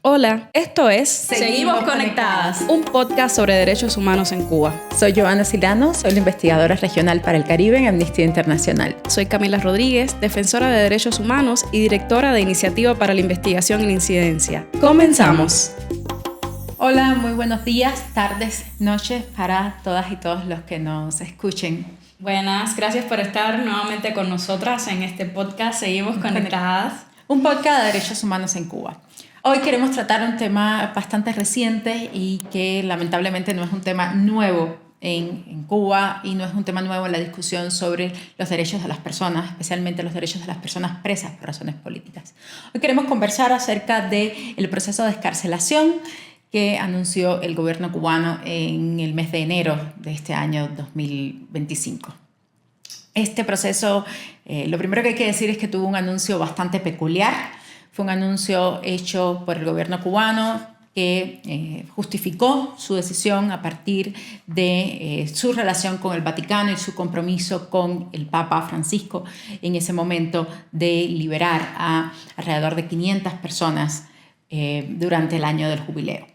Hola, esto es Seguimos Conectadas, un podcast sobre derechos humanos en Cuba. Soy Joana Silano, soy la investigadora regional para el Caribe en Amnistía Internacional. Soy Camila Rodríguez, defensora de derechos humanos y directora de Iniciativa para la Investigación y la Incidencia. ¡Comenzamos! Hola, muy buenos días, tardes, noches para todas y todos los que nos escuchen. Buenas, gracias por estar nuevamente con nosotras en este podcast Seguimos Conectadas. Un podcast de derechos humanos en Cuba. Hoy queremos tratar un tema bastante reciente y que lamentablemente no es un tema nuevo en Cuba y no es un tema nuevo en la discusión sobre los derechos de las personas, especialmente los derechos de las personas presas por razones políticas. Hoy queremos conversar acerca del proceso de excarcelación que anunció el gobierno cubano en el mes de enero de este año 2025. Este proceso, lo primero que hay que decir es que tuvo un anuncio bastante peculiar. Fue un anuncio hecho por el gobierno cubano que justificó su decisión a partir de su relación con el Vaticano y su compromiso con el Papa Francisco en ese momento de liberar a alrededor de 500 personas durante el año del jubileo.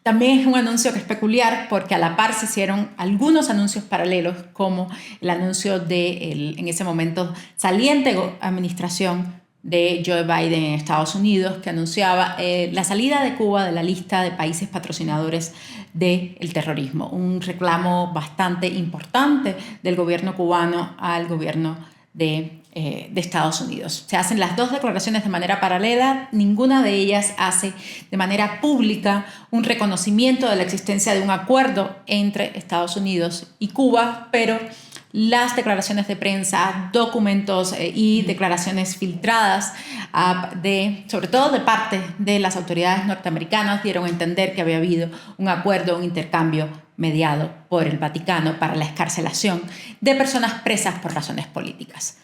También es un anuncio que es peculiar porque a la par se hicieron algunos anuncios paralelos, como el anuncio de en ese momento saliente administración de Joe Biden en Estados Unidos, que anunciaba la salida de Cuba de la lista de países patrocinadores del terrorismo, un reclamo bastante importante del gobierno cubano al gobierno de Estados Unidos. Se hacen las dos declaraciones de manera paralela, ninguna de ellas hace de manera pública un reconocimiento de la existencia de un acuerdo entre Estados Unidos y Cuba, pero las declaraciones de prensa, documentos y declaraciones filtradas, sobre todo de parte de las autoridades norteamericanas, dieron a entender que había habido un acuerdo, un intercambio mediado por el Vaticano para la excarcelación de personas presas por razones políticas.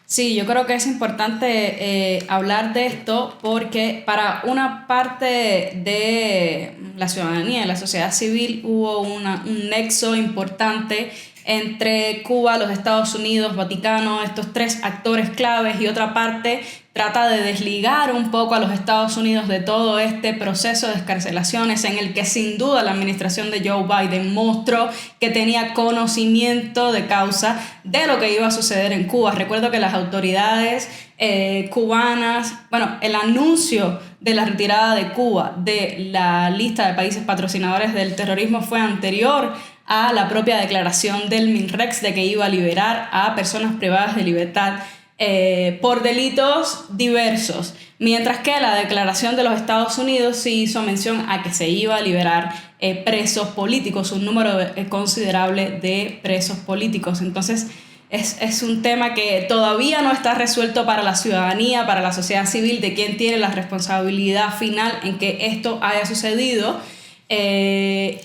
Sí, yo creo que es importante hablar de esto porque para una parte de la ciudadanía y la sociedad civil hubo un nexo importante entre Cuba, los Estados Unidos, Vaticano, estos tres actores claves, y otra parte trata de desligar un poco a los Estados Unidos de todo este proceso de excarcelaciones en el que sin duda la administración de Joe Biden mostró que tenía conocimiento de causa de lo que iba a suceder en Cuba. Recuerdo que las autoridades cubanas, el anuncio de la retirada de Cuba de la lista de países patrocinadores del terrorismo fue anterior a la propia declaración del MINREX de que iba a liberar a personas privadas de libertad por delitos diversos, mientras que la declaración de los Estados Unidos sí hizo mención a que se iba a liberar presos políticos, un número considerable de presos políticos. Entonces es un tema que todavía no está resuelto para la ciudadanía, para la sociedad civil, de quién tiene la responsabilidad final en que esto haya sucedido. Es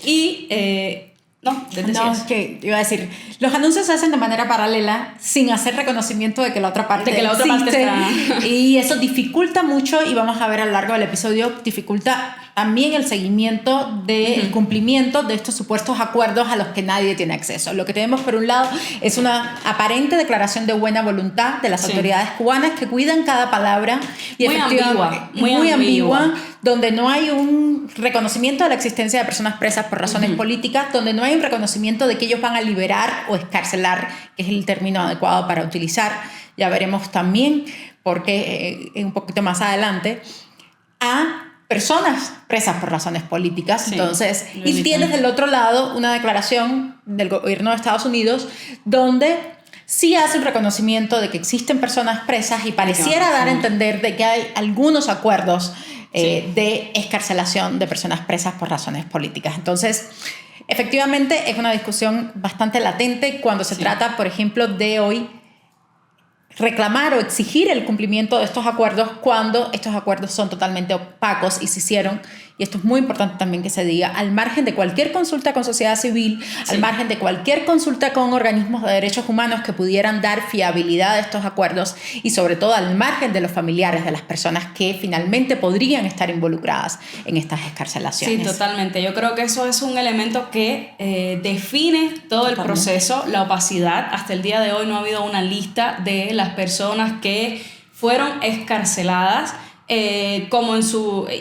que iba a decir, los anuncios se hacen de manera paralela sin hacer reconocimiento de que la otra parte existe, y eso dificulta mucho, y vamos a ver a lo largo del episodio, dificulta también el seguimiento del cumplimiento de estos supuestos acuerdos a los que nadie tiene acceso. Lo que tenemos por un lado es una aparente declaración de buena voluntad de las autoridades cubanas que cuidan cada palabra y muy ambigua, donde no hay un reconocimiento de la existencia de personas presas por razones políticas, donde no hay un reconocimiento de que ellos van a liberar o excarcelar, que es el término adecuado para utilizar. Ya veremos también, porque un poquito más adelante, a personas presas por razones políticas. Sí, entonces, y tienes del otro lado una declaración del gobierno de Estados Unidos donde sí hace un reconocimiento de que existen personas presas y pareciera dar a entender de que hay algunos acuerdos de excarcelación de personas presas por razones políticas. Entonces, efectivamente es una discusión bastante latente cuando se trata, por ejemplo, de hoy reclamar o exigir el cumplimiento de estos acuerdos cuando estos acuerdos son totalmente opacos y se hicieron, y esto es muy importante también que se diga, al margen de cualquier consulta con sociedad civil, al margen de cualquier consulta con organismos de derechos humanos que pudieran dar fiabilidad a estos acuerdos, y sobre todo al margen de los familiares de las personas que finalmente podrían estar involucradas en estas excarcelaciones. Sí, totalmente. Yo creo que eso es un elemento que define todo el proceso, la opacidad. Hasta el día de hoy no ha habido una lista de las personas que fueron excarceladas como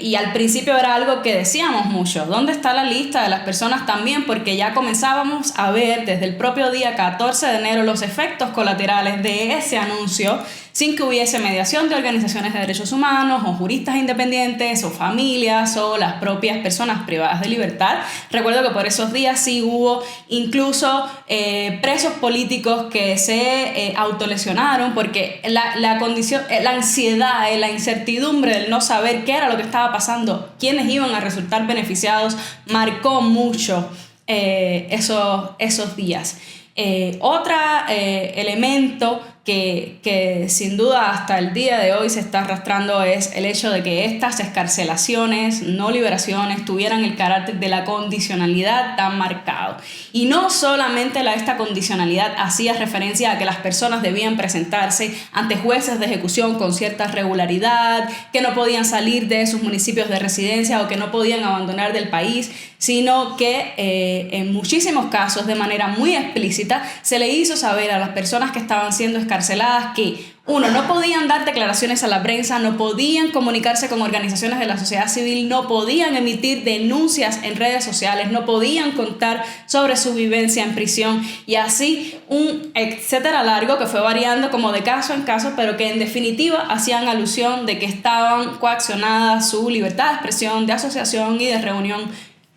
y al principio era algo que decíamos mucho, ¿dónde está la lista de las personas también? Porque ya comenzábamos a ver desde el propio día 14 de enero los efectos colaterales de ese anuncio, sin que hubiese mediación de organizaciones de derechos humanos o juristas independientes o familias o las propias personas privadas de libertad. Recuerdo que por esos días sí hubo incluso presos políticos que se autolesionaron porque la condición, la ansiedad, la incertidumbre del no saber qué era lo que estaba pasando, quiénes iban a resultar beneficiados, marcó mucho esos días. Otro elemento que sin duda hasta el día de hoy se está arrastrando es el hecho de que estas excarcelaciones, no liberaciones, tuvieran el carácter de la condicionalidad tan marcado. Y no solamente esta condicionalidad hacía referencia a que las personas debían presentarse ante jueces de ejecución con cierta regularidad, que no podían salir de sus municipios de residencia o que no podían abandonar del país, sino que en muchísimos casos, de manera muy explícita, se le hizo saber a las personas que estaban siendo excarceladas que, uno, no podían dar declaraciones a la prensa, no podían comunicarse con organizaciones de la sociedad civil, no podían emitir denuncias en redes sociales, no podían contar sobre su vivencia en prisión y así un etcétera largo que fue variando como de caso en caso, pero que en definitiva hacían alusión de que estaban coaccionadas su libertad de expresión, de asociación y de reunión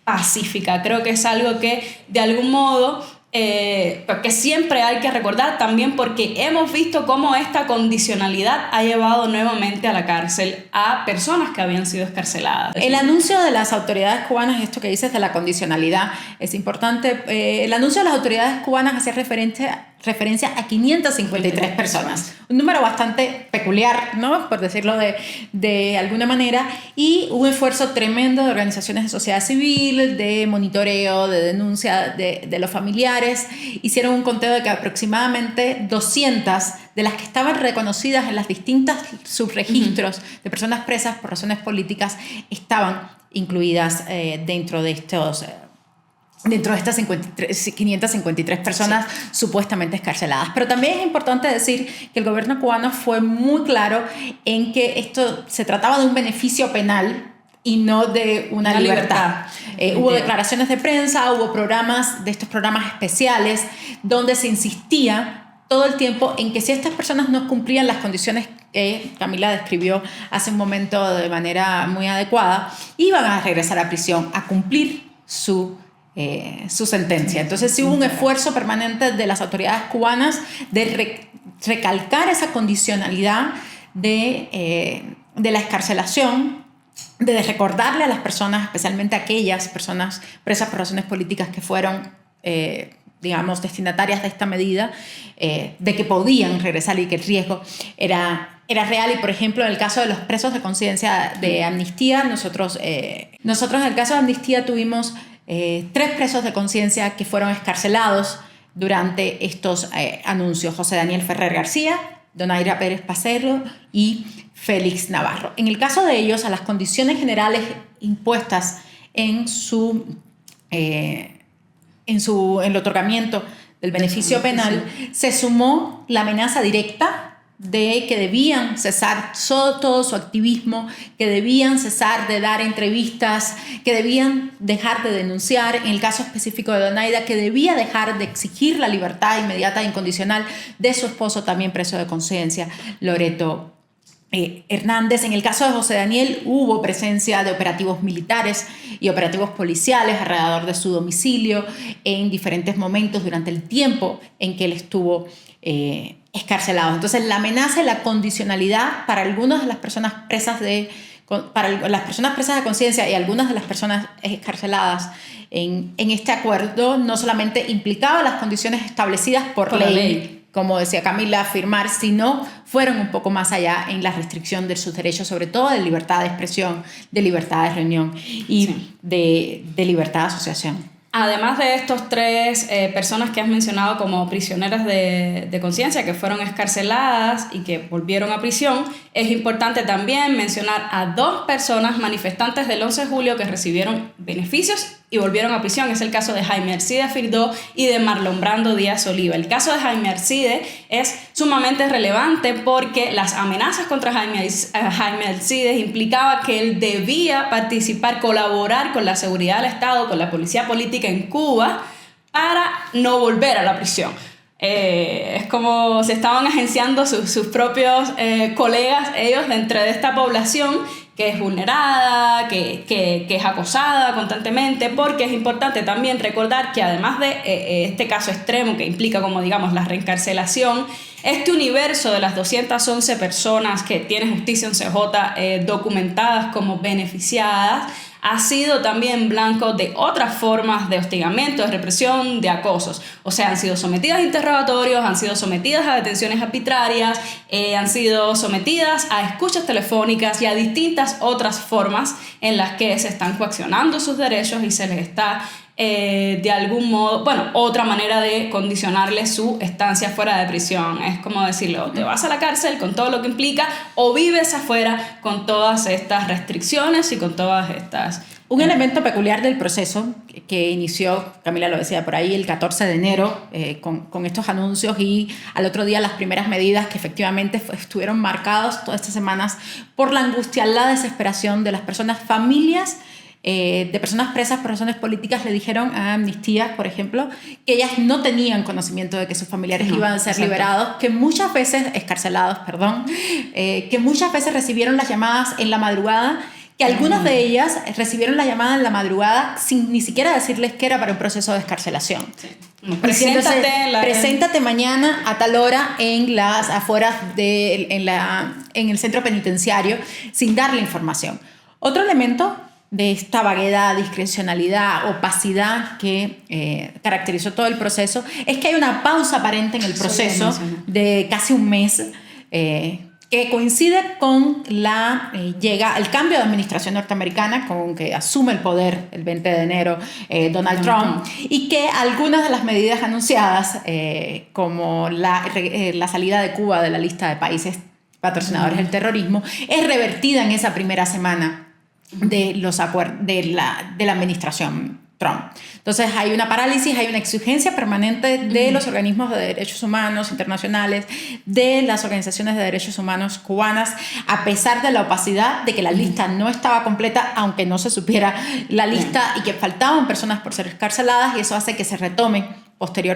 pacífica. Creo que es algo que de algún modo que siempre hay que recordar también porque hemos visto cómo esta condicionalidad ha llevado nuevamente a la cárcel a personas que habían sido excarceladas. El anuncio de las autoridades cubanas, esto que dices de la condicionalidad, es importante. El anuncio de las autoridades cubanas hacía referencia a 553 personas, un número bastante peculiar, ¿no? Por decirlo de alguna manera, y un esfuerzo tremendo de organizaciones de sociedad civil, de monitoreo, de denuncia de los familiares. Hicieron un conteo de que aproximadamente 200 de las que estaban reconocidas en las distintas subregistros de personas presas por razones políticas estaban incluidas dentro de estas 553 personas supuestamente excarceladas. Pero también es importante decir que el gobierno cubano fue muy claro en que esto se trataba de un beneficio penal y no de una libertad. Hubo declaraciones de prensa, hubo estos programas especiales donde se insistía todo el tiempo en que si estas personas no cumplían las condiciones que Camila describió hace un momento de manera muy adecuada, iban a regresar a prisión a cumplir su sentencia. Entonces sí hubo un esfuerzo permanente de las autoridades cubanas de recalcar esa condicionalidad de la excarcelación, de recordarle a las personas, especialmente a aquellas personas presas por razones políticas que fueron destinatarias de esta medida, de que podían regresar y que el riesgo era real. Y por ejemplo, en el caso de los presos de conciencia de amnistía, nosotros en el caso de amnistía tuvimos 3 presos de conciencia que fueron excarcelados durante estos anuncios: José Daniel Ferrer García, Donaira Pérez Pacero y Félix Navarro. En el caso de ellos, a las condiciones generales impuestas en el otorgamiento del beneficio penal, se sumó la amenaza directa de que debían cesar todo su activismo, que debían cesar de dar entrevistas, que debían dejar de denunciar. En el caso específico de Donaida, que debía dejar de exigir la libertad inmediata e incondicional de su esposo, también preso de conciencia, Loreto Hernández. En el caso de José Daniel hubo presencia de operativos militares y operativos policiales alrededor de su domicilio en diferentes momentos durante el tiempo en que él estuvo escarcelado. Entonces la amenaza y la condicionalidad para algunas de las personas presas de conciencia y algunas de las personas escarceladas en este acuerdo no solamente implicaba las condiciones establecidas por ley, como decía Camila, firmar, sino fueron un poco más allá en la restricción de sus derechos, sobre todo de libertad de expresión, de libertad de reunión y de libertad de asociación. Además de estos 3 personas que has mencionado como prisioneras de conciencia que fueron escarceladas y que volvieron a prisión, es importante también mencionar a 2 personas manifestantes del 11 de julio que recibieron beneficios y volvieron a prisión. Es el caso de Jaime Arcide Firdó y de Marlon Brando Díaz Oliva. El caso de Jaime Arcide es sumamente relevante porque las amenazas contra Jaime Arcide implicaba que él debía participar, colaborar con la seguridad del Estado, con la policía política en Cuba, para no volver a la prisión. Es como se estaban agenciando sus propios colegas, ellos, dentro de esta población que es vulnerada, que es acosada constantemente, porque es importante también recordar que además de este caso extremo que implica, como digamos, la reencarcelación, este universo de las 211 personas que tiene Justicia en CJ documentadas como beneficiadas, ha sido también blanco de otras formas de hostigamiento, de represión, de acosos. O sea, han sido sometidas a interrogatorios, han sido sometidas a detenciones arbitrarias, han sido sometidas a escuchas telefónicas y a distintas otras formas en las que se están coaccionando sus derechos y se les está de algún modo, bueno, otra manera de condicionarle su estancia fuera de prisión. Es como decirle, o te vas a la cárcel con todo lo que implica, o vives afuera con todas estas restricciones y con todas estas... Un elemento peculiar del proceso que inició, Camila lo decía por ahí, el 14 de enero con estos anuncios, y al otro día las primeras medidas que efectivamente estuvieron marcados todas estas semanas por la angustia, la desesperación de las personas, familias de personas presas por razones políticas. Le dijeron a Amnistía, por ejemplo, que ellas no tenían conocimiento de que sus familiares iban a ser liberados, que muchas veces, escarcelados, perdón, que muchas veces recibieron las llamadas en la madrugada, que algunas de ellas recibieron la llamada en la madrugada sin ni siquiera decirles que era para un proceso de escarcelación. Sí. Preséntate mañana a tal hora en las afueras en el centro penitenciario, sin darle información. Otro elemento de esta vaguedad, discrecionalidad, opacidad que caracterizó todo el proceso es que hay una pausa aparente en el proceso de casi un mes que coincide con llega el cambio de administración norteamericana, con que asume el poder el 20 de enero Donald Trump, y que algunas de las medidas anunciadas, como la salida de Cuba de la lista de países patrocinadores del terrorismo, es revertida en esa primera semana de la administración Trump. Entonces hay una parálisis, hay una exigencia permanente de los organismos de derechos humanos internacionales, de las organizaciones de derechos humanos cubanas, a pesar de la opacidad de que la lista no estaba completa, aunque no se supiera la lista, y que faltaban personas por ser escarceladas, y eso hace que se retome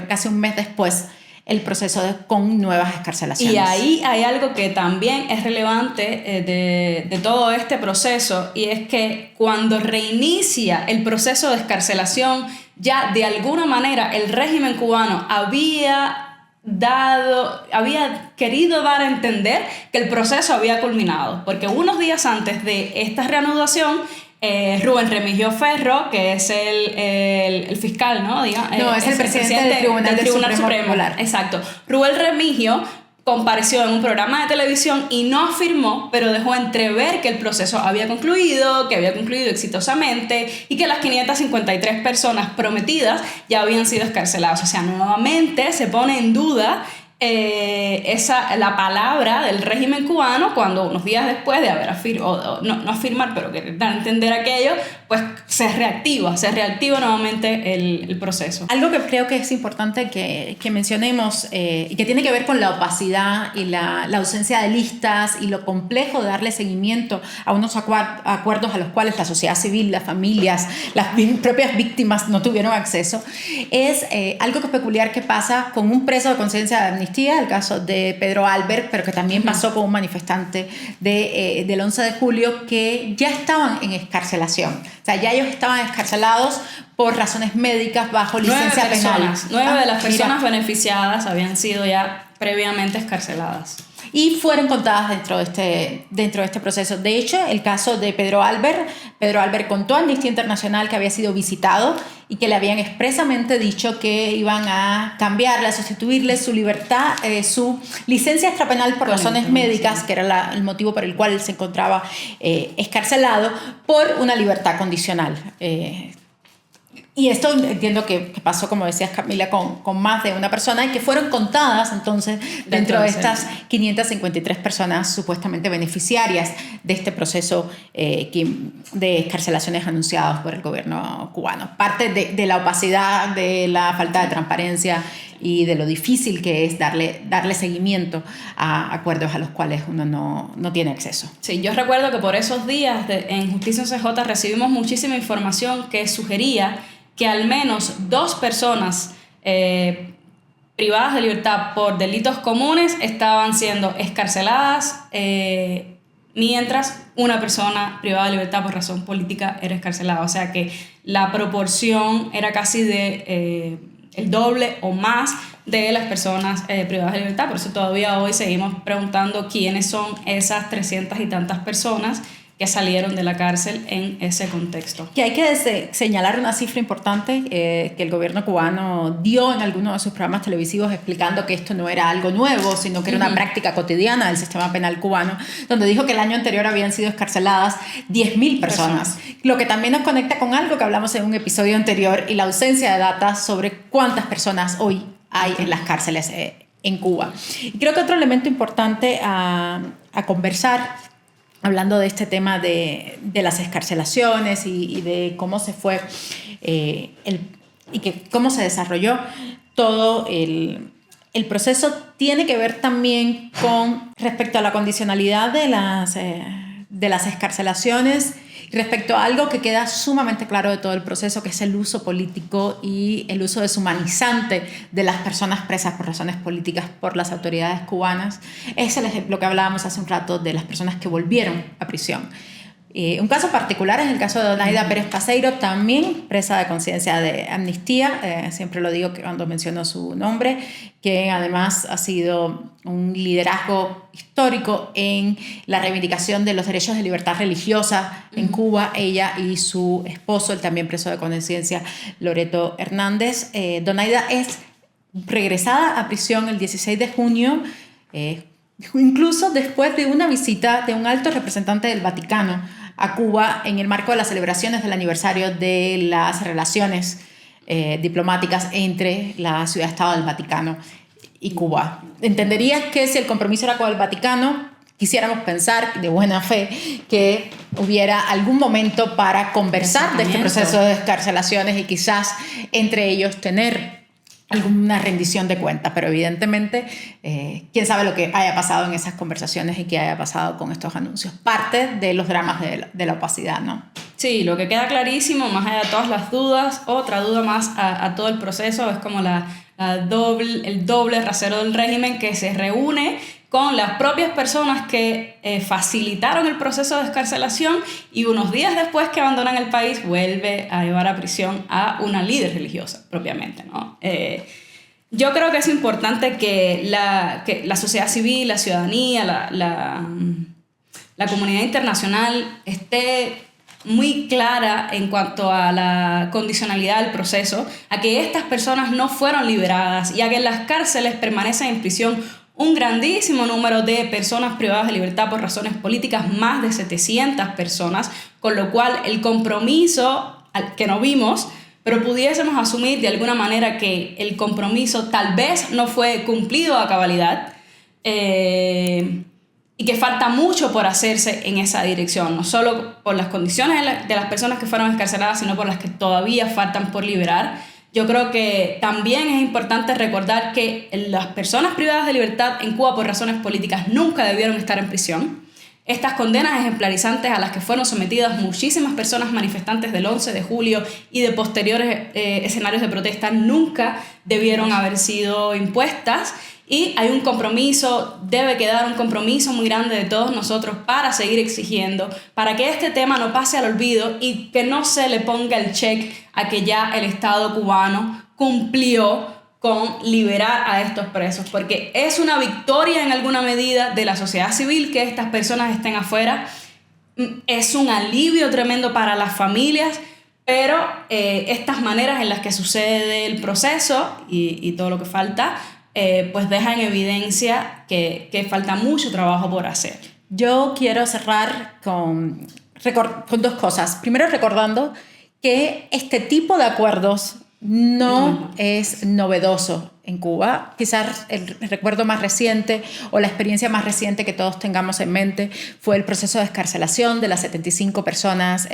casi un mes después, el proceso con nuevas escarcelaciones. Y ahí hay algo que también es relevante de todo este proceso, y es que cuando reinicia el proceso de escarcelación, ya de alguna manera el régimen cubano había querido dar a entender que el proceso había culminado, porque unos días antes de esta reanudación, Rubén Remigio Ferro, que es el fiscal, ¿no? Es el presidente del Tribunal Supremo. Exacto. Rubén Remigio compareció en un programa de televisión y no afirmó, pero dejó entrever que el proceso había concluido, que había concluido exitosamente, y que las 553 personas prometidas ya habían sido escarceladas. O sea, nuevamente se pone en duda la palabra del régimen cubano, cuando unos días después de haber no afirmar, pero querer dar a entender aquello, pues se reactiva nuevamente el proceso. Algo que creo que es importante que mencionemos, y que tiene que ver con la opacidad y la ausencia de listas y lo complejo de darle seguimiento a unos acuerdos a los cuales la sociedad civil, las familias, las propias víctimas no tuvieron acceso, es algo que es peculiar que pasa con un preso de conciencia de Amnistía, el caso de Pedro Albert, pero que también pasó con un manifestante del 11 de julio que ya estaban en escarcelación. O sea, ya ellos estaban escarcelados por razones médicas bajo licencia penal. 9 de las personas beneficiadas habían sido ya previamente escarceladas. Y fueron contadas dentro de este proceso. De hecho, el caso de Pedro Albert contó a Amnistía Internacional que había sido visitado y que le habían expresamente dicho que iban a cambiarle, a sustituirle su libertad, su licencia extrapenal por razones médicas, que era el motivo por el cual él se encontraba escarcelado, por una libertad condicional. Y esto entiendo que pasó, como decías Camila, con más de una persona y que fueron contadas entonces dentro de estas 553 personas supuestamente beneficiarias de este proceso de excarcelaciones anunciados por el gobierno cubano. Parte de la opacidad, de la falta de transparencia y de lo difícil que es darle seguimiento a acuerdos a los cuales uno no tiene acceso. Sí, yo recuerdo que por esos días en Justicia CJ recibimos muchísima información que sugería que al menos 2 personas privadas de libertad por delitos comunes estaban siendo excarceladas, mientras una persona privada de libertad por razón política era excarcelada. O sea que la proporción era casi de el doble o más de las personas privadas de libertad. Por eso todavía hoy seguimos preguntando quiénes son esas 300 y tantas personas que salieron de la cárcel en ese contexto. Que hay que señalar una cifra importante que el gobierno cubano dio en algunos de sus programas televisivos explicando que esto no era algo nuevo, sino que era una práctica cotidiana del sistema penal cubano, donde dijo que el año anterior habían sido excarceladas 10.000 personas. Lo que también nos conecta con algo que hablamos en un episodio anterior y la ausencia de datos sobre cuántas personas hoy hay en las cárceles en Cuba. Y creo que otro elemento importante a conversar, hablando de este tema de las excarcelaciones y de cómo se fue cómo se desarrolló todo el proceso, tiene que ver también con respecto a la condicionalidad de las excarcelaciones, respecto a algo que queda sumamente claro de todo el proceso, que es el uso político y el uso deshumanizante de las personas presas por razones políticas por las autoridades cubanas. Es el ejemplo que hablábamos hace un rato de las personas que volvieron a prisión. Un caso particular es el caso de Donaida Pérez Paseiro, también presa de conciencia de Amnistía, siempre lo digo cuando menciono su nombre, que además ha sido un liderazgo histórico en la reivindicación de los derechos de libertad religiosa en Cuba, ella y su esposo, el también preso de conciencia, Loreto Hernández. Donaida es regresada a prisión el 16 de junio, incluso después de una visita de un alto representante del Vaticano a Cuba en el marco de las celebraciones del aniversario de las relaciones diplomáticas entre la ciudad-estado del Vaticano y Cuba. Entenderías que si el compromiso era con el Vaticano, quisiéramos pensar de buena fe que hubiera algún momento para conversar de este proceso de excarcelaciones y quizás entre ellos tener alguna rendición de cuentas, pero evidentemente quién sabe lo que haya pasado en esas conversaciones y qué haya pasado con estos anuncios. Parte de los dramas de la opacidad, ¿no? Sí, lo que queda clarísimo, más allá de todas las dudas, otra duda más a todo el proceso, es como el doble rasero del régimen que se reúne con las propias personas que facilitaron el proceso de excarcelación y unos días después que abandonan el país vuelve a llevar a prisión a una líder religiosa propiamente, ¿no? Yo creo que es importante que la sociedad civil, la ciudadanía, la comunidad internacional esté muy clara en cuanto a la condicionalidad del proceso, a que estas personas no fueron liberadas y a que en las cárceles permanecen en prisión un grandísimo número de personas privadas de libertad por razones políticas, más de 700 personas, con lo cual el compromiso que no vimos, pero pudiésemos asumir de alguna manera que el compromiso tal vez no fue cumplido a cabalidad y que falta mucho por hacerse en esa dirección, no solo por las condiciones de las personas que fueron excarceladas, sino por las que todavía faltan por liberar. Yo creo que también es importante recordar que las personas privadas de libertad en Cuba por razones políticas nunca debieron estar en prisión. Estas condenas ejemplarizantes a las que fueron sometidas muchísimas personas manifestantes del 11 de julio y de posteriores escenarios de protesta nunca debieron haber sido impuestas. Y hay un compromiso, debe quedar un compromiso muy grande de todos nosotros para seguir exigiendo, para que este tema no pase al olvido y que no se le ponga el check a que ya el Estado cubano cumplió con liberar a estos presos, porque es una victoria en alguna medida de la sociedad civil que estas personas estén afuera, es un alivio tremendo para las familias, pero estas maneras en las que sucede el proceso y todo lo que falta, pues deja en evidencia que falta mucho trabajo por hacer. Yo quiero cerrar con dos cosas. Primero, recordando que este tipo de acuerdos no es novedoso en Cuba. Quizás el recuerdo más reciente o la experiencia más reciente que todos tengamos en mente fue el proceso de excarcelación de las 75 personas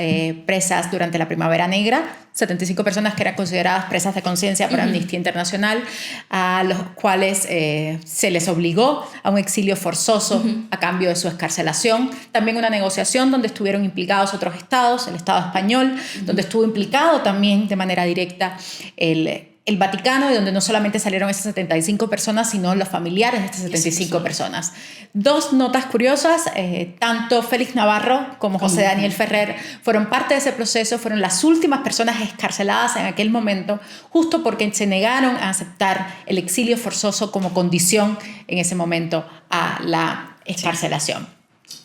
presas durante la Primavera Negra, 75 personas que eran consideradas presas de conciencia por Amnistía Internacional, a los cuales se les obligó a un exilio forzoso a cambio de su excarcelación. También una negociación donde estuvieron implicados otros estados, el Estado español, donde estuvo implicado también de manera directa el Vaticano, y donde no solamente salieron esas 75 personas, sino los familiares de estas 75 personas. Dos notas curiosas, tanto Félix Navarro como José Daniel Ferrer fueron parte de ese proceso, fueron las últimas personas excarceladas en aquel momento, justo porque se negaron a aceptar el exilio forzoso como condición en ese momento a la excarcelación.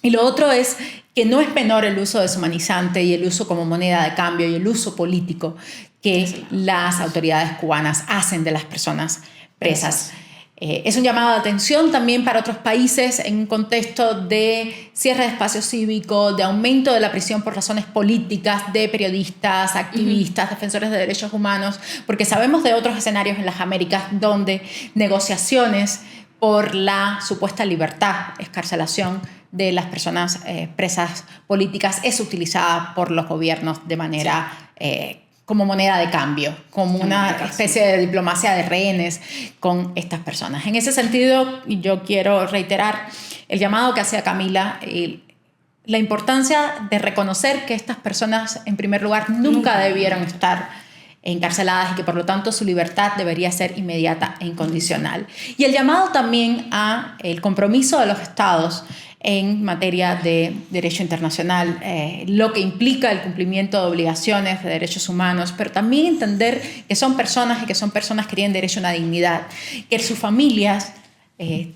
Y lo otro es que no es menor el uso deshumanizante y el uso como moneda de cambio y el uso político que las autoridades cubanas hacen de las personas presas. Es un llamado de atención también para otros países en un contexto de cierre de espacio cívico, de aumento de la prisión por razones políticas de periodistas, activistas, defensores de derechos humanos, porque sabemos de otros escenarios en las Américas donde negociaciones por la supuesta libertad, excarcelación de las personas presas políticas es utilizada por los gobiernos de manera como moneda de cambio, como una especie de diplomacia de rehenes con estas personas. En ese sentido, yo quiero reiterar el llamado que hacía Camila, la importancia de reconocer que estas personas, en primer lugar, nunca debieron estar encarceladas y que por lo tanto su libertad debería ser inmediata e incondicional. Y el llamado también a el compromiso de los estados en materia de derecho internacional, lo que implica el cumplimiento de obligaciones de derechos humanos, pero también entender que son personas y que son personas que tienen derecho a una dignidad, que sus familias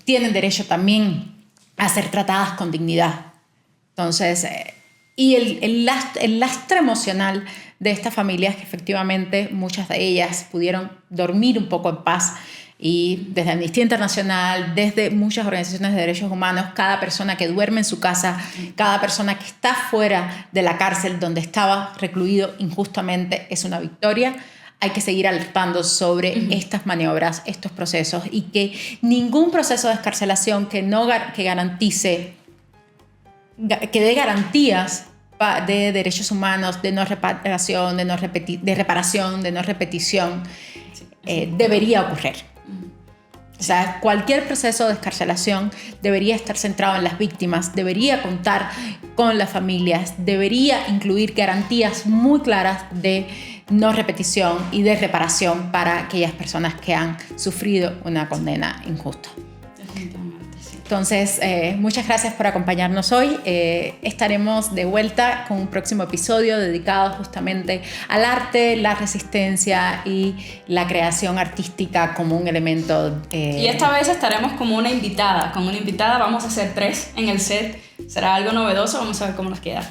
tienen derecho también a ser tratadas con dignidad. Entonces, y el lastre emocional de estas familias, que efectivamente muchas de ellas pudieron dormir un poco en paz, y desde Amnistía Internacional, desde muchas organizaciones de derechos humanos, cada persona que duerme en su casa, cada persona que está fuera de la cárcel donde estaba recluido injustamente es una victoria. Hay que seguir alertando sobre estas maniobras, estos procesos, y que ningún proceso de excarcelación que garantice, que dé garantías de derechos humanos, de no reparación, de no repetición, debería ocurrir. O sea, cualquier proceso de excarcelación debería estar centrado en las víctimas, debería contar con las familias, debería incluir garantías muy claras de no repetición y de reparación para aquellas personas que han sufrido una condena injusta. Entonces, muchas gracias por acompañarnos hoy. Estaremos de vuelta con un próximo episodio dedicado justamente al arte, la resistencia y la creación artística como un elemento. Y esta vez estaremos como una invitada. Con una invitada vamos a hacer 3 en el set. Será algo novedoso, vamos a ver cómo nos queda.